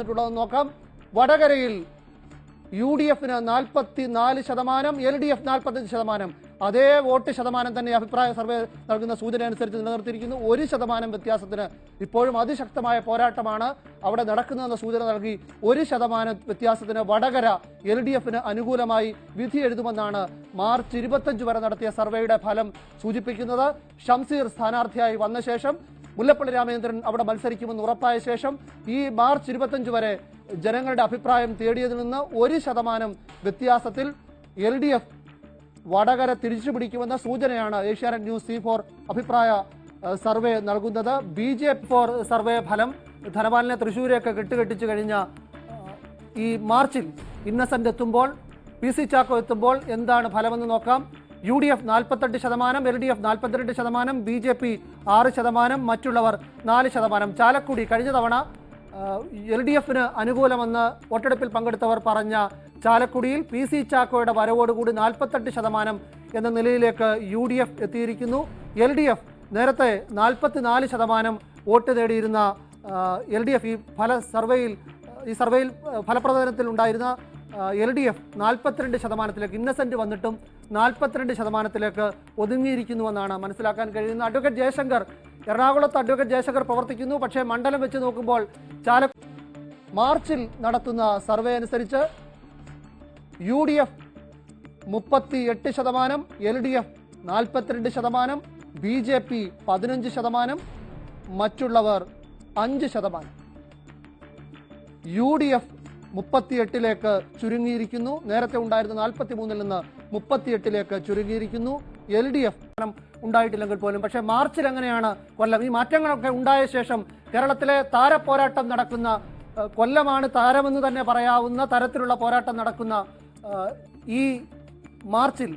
വന്നിട്ടുള്ളതെന്ന് നോക്കാം. വടകരയിൽ UDF-ന് 44%, LDF 45%. അതേ വോട്ട് ശതമാനം തന്നെ അഭിപ്രായ സർവേ നൽകുന്ന സൂചന അനുസരിച്ച് നിലനിർത്തിയിരിക്കുന്നു. 1% വ്യത്യാസത്തിന് ഇപ്പോഴും അതിശക്തമായ പോരാട്ടമാണ് അവിടെ നടക്കുന്നതെന്ന സൂചന നൽകി 1% വ്യത്യാസത്തിന് വടകര LDF-ന് അനുകൂലമായി വിധി എഴുതുമെന്നാണ് മാർച്ച് 25 വരെ നടത്തിയ സർവേയുടെ ഫലം സൂചിപ്പിക്കുന്നത്. ഷംസീർ സ്ഥാനാർത്ഥിയായി വന്ന ശേഷം മുല്ലപ്പള്ളി രാമചന്ദ്രൻ അവിടെ മത്സരിക്കുമെന്ന് ഉറപ്പായ ശേഷം ഈ മാർച്ച് 25 വരെ ജനങ്ങളുടെ അഭിപ്രായം തേടിയതിൽ നിന്ന് 1% വ്യത്യാസത്തിൽ LDF വടകര തിരിച്ചുപിടിക്കുമെന്ന സൂചനയാണ് ഏഷ്യാനെറ്റ് ന്യൂസ് C4 അഭിപ്രായ സർവേ നൽകുന്നത്. BJ4 സർവേ ഫലം ധനപാലിനെ തൃശ്ശൂരെയൊക്കെ കെട്ടുകെട്ടിച്ചു കഴിഞ്ഞ ഈ മാർച്ചിൽ ഇന്നസെന്റ് എത്തുമ്പോൾ, PC ചാക്കോ എത്തുമ്പോൾ എന്താണ് ഫലമെന്ന് നോക്കാം. UDF 48%, LDF 42%, BJP 6%, മറ്റുള്ളവർ 4%. ചാലക്കുടി കഴിഞ്ഞ തവണ LDF-ന് അനുകൂലമെന്ന് വോട്ടെടുപ്പിൽ പങ്കെടുത്തവർ പറഞ്ഞ ചാലക്കുടിയിൽ PC ചാക്കോയുടെ വരവോടുകൂടി 48% എന്ന നിലയിലേക്ക് UDF എത്തിയിരിക്കുന്നു. LDF നേരത്തെ 44% വോട്ട് നേടിയിരുന്ന LDF ഈ സർവേയിൽ ഫലപ്രദത്തിൽ ഉണ്ടായിരുന്ന LDF 42%, ഇന്നസെന്റ് വന്നിട്ടും 42% ഒതുങ്ങിയിരിക്കുന്നുവെന്നാണ് മനസ്സിലാക്കാൻ കഴിയുന്നത്. അഡ്വക്കേറ്റ് ജയശങ്കർ, എറണാകുളത്ത് അഡ്വക്കേറ്റ് ജയശങ്കർ പ്രവർത്തിക്കുന്നു. പക്ഷേ മണ്ഡലം വെച്ച് നോക്കുമ്പോൾ മാർച്ചിൽ നടത്തുന്ന സർവേ അനുസരിച്ച് UDF 38%, LDF 42%, BJP 15%, മറ്റുള്ളവർ 5%. UDF 38ലേക്ക് ചുരുങ്ങിയിരിക്കുന്നു. നേരത്തെ ഉണ്ടായിരുന്ന 43-ൽ നിന്ന് 38ലേക്ക് ചുരുങ്ങിയിരിക്കുന്നു. LDF ഉണ്ടായിട്ടില്ലെങ്കിൽ പോലും. പക്ഷേ മാർച്ചിൽ എങ്ങനെയാണ് കൊല്ലം ഈ മാറ്റങ്ങളൊക്കെ ഉണ്ടായ ശേഷം കേരളത്തിലെ താരപ്പോരാട്ടം നടക്കുന്ന, കൊല്ലമാണ് താരമെന്ന് തന്നെ പറയാവുന്ന തരത്തിലുള്ള പോരാട്ടം നടക്കുന്ന ഈ മാർച്ചിൽ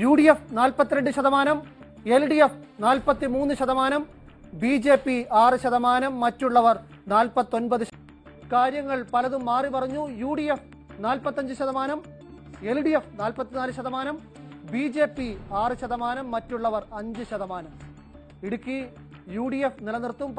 UDF 42%, LDF 43%, BJP 6%, മറ്റുള്ളവർ 49%. കാര്യങ്ങൾ പലതും മാറി പറഞ്ഞു. UDF 45%, LDF 44%, BJP 6%, മറ്റുള്ളവർ 5%. ഇടുക്കി UDF നിലനിർത്തും.